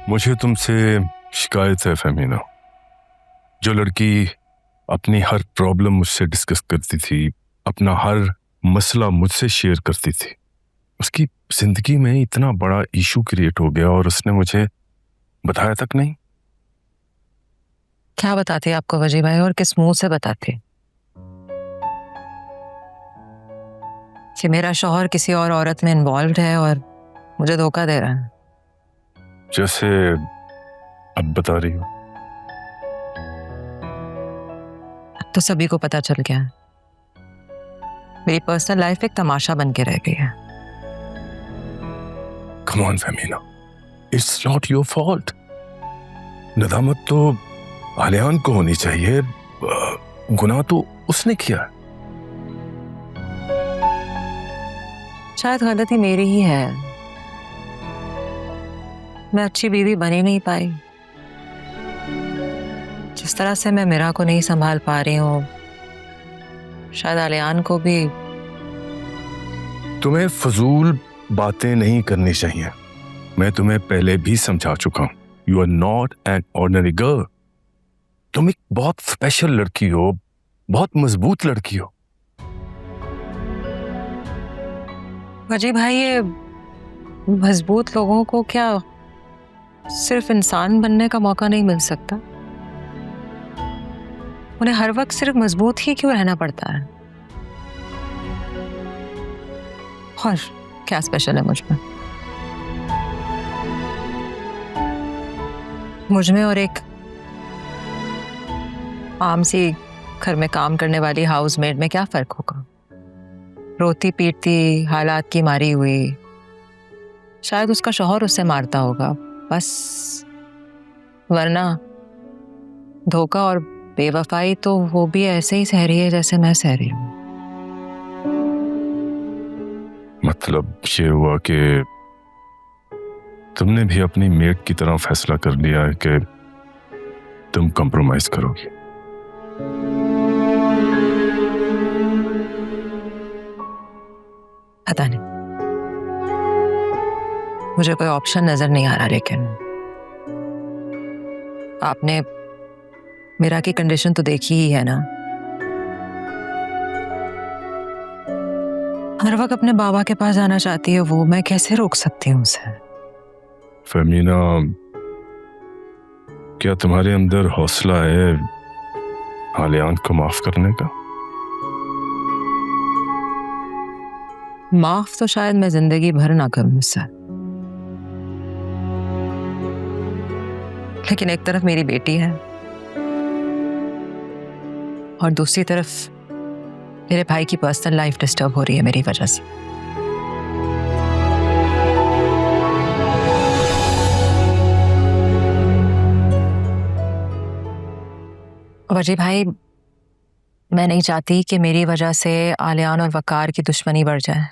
मुझे तुमसे शिकायत है फहमीना। जो लड़की अपनी हर प्रॉब्लम मुझसे डिस्कस करती थी, अपना हर मसला मुझसे शेयर करती थी, उसकी जिंदगी में इतना बड़ा इशू क्रिएट हो गया और उसने मुझे बताया तक नहीं। क्या बताते आपको वजी भाई, और किस मुंह से बताते कि मेरा शौहर किसी और औरत में इन्वॉल्व है और मुझे धोखा दे रहा है? जैसे अब बता रही हो। अब तो सभी को पता चल गया है। मेरी पर्सनल लाइफ एक तमाशा बन के रह गई है। Come on Fahmina, it's not your fault. नदामत तो आलियान को होनी चाहिए, गुनाह तो उसने किया। शायद गलती मेरी ही है, मैं अच्छी बीवी बन ही नहीं पाई। जिस तरह से मैं मीरा को नहीं संभाल पा रही हूँ, शायद आलियान को भी। तुम्हें फजूल बातें नहीं करनी चाहिए। मैं तुम्हें पहले भी समझा चुका हूं। You are not an ordinary girl. तुम एक बहुत स्पेशल लड़की हो, बहुत मजबूत लड़की हो। वजी भाई, ये मजबूत लोगों को क्या सिर्फ इंसान बनने का मौका नहीं मिल सकता? उन्हें हर वक्त सिर्फ मजबूत ही क्यों रहना पड़ता है? और क्या स्पेशल है मुझ में और एक आम सी घर में काम करने वाली हाउसमेड में क्या फर्क होगा? रोती पीटती, हालात की मारी हुई। शायद उसका शौहर उसे मारता होगा बस, वरना धोखा और बेवफाई तो वो भी ऐसे ही सह रही है जैसे मैं सह रही हूँ। मतलब ये हुआ कि तुमने भी अपनी मेट की तरह फैसला कर लिया है कि तुम कंप्रोमाइज करोगी। पता नहीं, मुझे कोई ऑप्शन नजर नहीं आ रहा। लेकिन आपने मीरा की कंडीशन तो देखी ही है ना। हर वक्त अपने बाबा के पास जाना चाहती है वो, मैं कैसे रोक सकती हूँ उसे? फहमीना, क्या तुम्हारे अंदर हौसला है आलियान को माफ करने का? माफ तो शायद मैं जिंदगी भर ना करूं उससे, लेकिन एक तरफ मेरी बेटी है और दूसरी तरफ मेरे भाई की पर्सनल लाइफ डिस्टर्ब हो रही है मेरी वजह से। वजी भाई, मैं नहीं चाहती कि मेरी वजह से आलियान और वकार की दुश्मनी बढ़ जाए।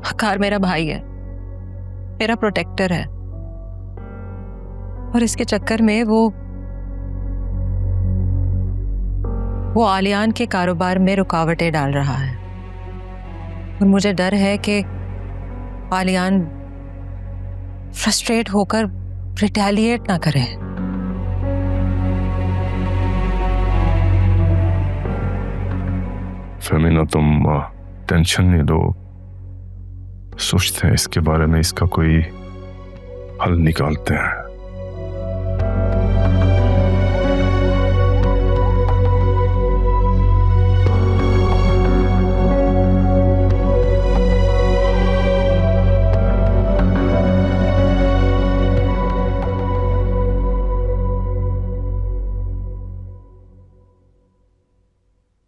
वकार मेरा भाई है, मेरा प्रोटेक्टर है, और इसके चक्कर में वो आलियान के कारोबार में रुकावटें डाल रहा है। और मुझे डर है कि आलियान फ्रस्ट्रेट होकर रिटेलिएट ना करे। फहमीना, तुम टेंशन नहीं लो, सोचते हैं इसके बारे में, इसका कोई हल निकालते हैं।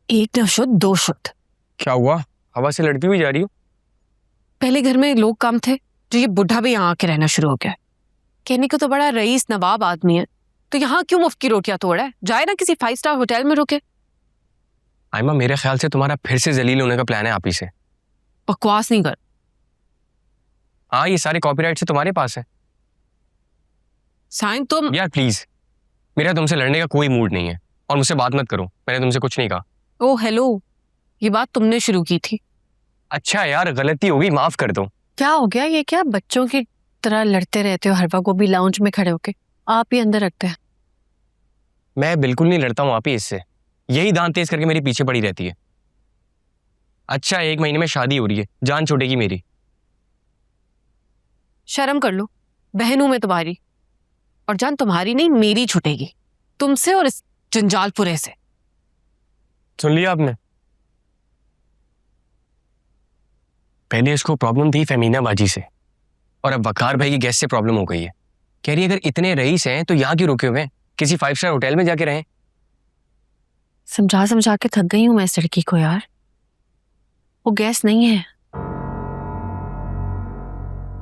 एक न शुद्ध दो शुद्ध। क्या हुआ? हवा से लड़ती हुई जा रही हो? पहले घर में लोग कम थे, जो ये बुढ़ा भी यहाँ आके रहना शुरू हो गया। कहने को तो बड़ा रईस नवाब आदमी है, तो यहाँ क्यों मुफ्त की रोटियां तोड़ा है? जाए ना किसी 5 स्टार होटल में रुके। आयमा, मेरे ख्याल से तुम्हारा फिर से जलील होने का प्लान है आप ही से। बकवास नहीं कर। हाँ, ये सारे कॉपीराइट से तुम्हारे पास है। साइन तुम। यार प्लीज, मेरा तुमसे लड़ने का कोई मूड नहीं है, और मुझसे बात मत करो, मैंने तुमसे कुछ नहीं कहा। ओ हेलो, ये बात तुमने शुरू की थी। अच्छा यार, गलती हो गई, माफ कर दो। क्या हो गया? ये क्या बच्चों की तरह लड़ते रहते हो हर वक्त, वो भी लाउंज में खड़े होके। आप ही अंदर रखते हैं। मैं बिल्कुल नहीं लड़ता हूँ आप ही इससे, यही दांत तेज करके मेरे पीछे पड़ी रहती है। अच्छा 1 महीने में शादी हो रही है, जान छूटेगी मेरी। शर्म कर लो, बहन हूं मैं तुम्हारी, और जान तुम्हारी नहीं मेरी छूटेगी, तुमसे और इस जंजालपुरे से। सुन लिया आपने? पहले इसको प्रॉब्लम थी फेमीना बाजी से, और अब वकार भाई की गैस से प्रॉब्लम हो गई है। कह रही है अगर इतने रईस हैं तो यहाँ क्यों रुके हुए हैं, किसी 5 स्टार होटल में जाके रहें। समझा समझा के थक गई हूं मैं इस लड़की को यार। वो गैस नहीं है,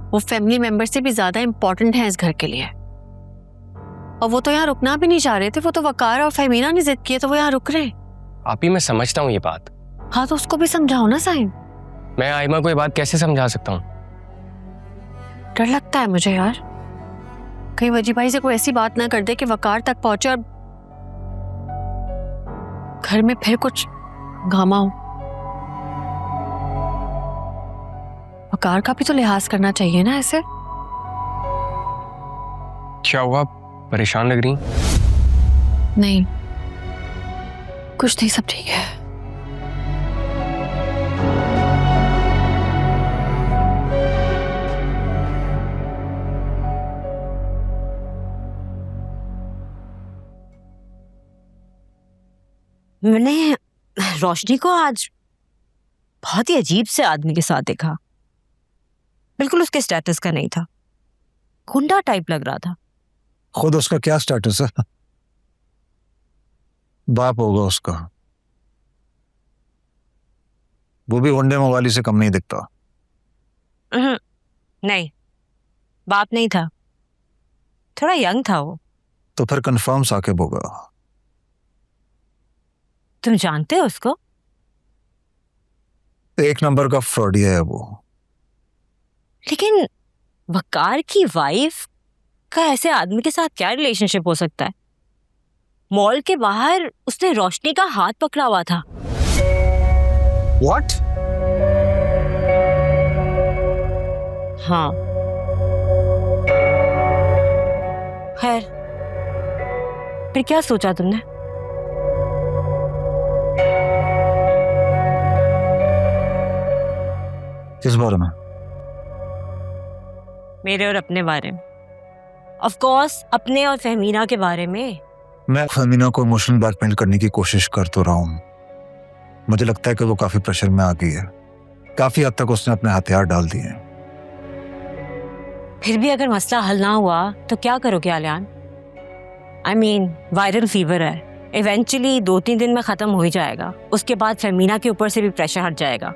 वो फैमिली मेंबर से भी ज्यादा इंपॉर्टेंट है इस घर के लिए। और वो तो यहाँ रुकना भी नहीं चाह रहे थे, वो तो वकार और फेमीना ने जिद किए तो वो यहाँ रुक रहे। आप ही मैं समझता हूँ ये बात। हाँ तो उसको भी समझाओ ना साहिब। मैं आइमा को ये बात कैसे समझा सकता हूँ? डर लगता है मुझे यार, कहीं वजी भाई से कोई ऐसी बात ना कर दे कि वकार तक पहुंचे और घर में फिर कुछ घामा हो। वकार का भी तो लिहाज करना चाहिए ना ऐसे। क्या हुआ, परेशान लग रही? नहीं कुछ नहीं, सब ठीक है। मैंने रोशनी को आज बहुत ही अजीब से आदमी के साथ देखा। बिल्कुल उसके स्टेटस का नहीं था, गुंडा टाइप लग रहा था। खुद उसका क्या स्टेटस है? बाप होगा उसका, वो भी गुंडे मवाली से कम नहीं दिखता। नहीं, बाप नहीं था, थोड़ा यंग था वो। तो फिर कंफर्म साकिब होगा। तुम जानते हो उसको? 1 नंबर का फ्रॉडिया है वो। लेकिन वकार की वाइफ का ऐसे आदमी के साथ क्या रिलेशनशिप हो सकता है? मॉल के बाहर उसने रोशनी का हाथ पकड़ा हुआ था। What? हाँ, खैर फिर क्या सोचा तुमने? किस बारे में? मेरे और अपने बारे में। ऑफ कोर्स अपने और फहमीना के बारे में। मैं फहमीना को इमोशनल ब्लैकमेल करने की कोशिश कर तो रहा हूं। मुझे लगता है कि वो काफी प्रेशर में आ गई है, काफी हद तक उसने अपने हथियार डाल दिए हैं। फिर भी अगर मसला हल ना हुआ तो क्या करोगे Aliyan? I mean viral fever है, इवेंचुअली 2-3 दिन में खत्म हो ही जाएगा। उसके बाद फहमीना के ऊपर से भी प्रेशर हट जाएगा।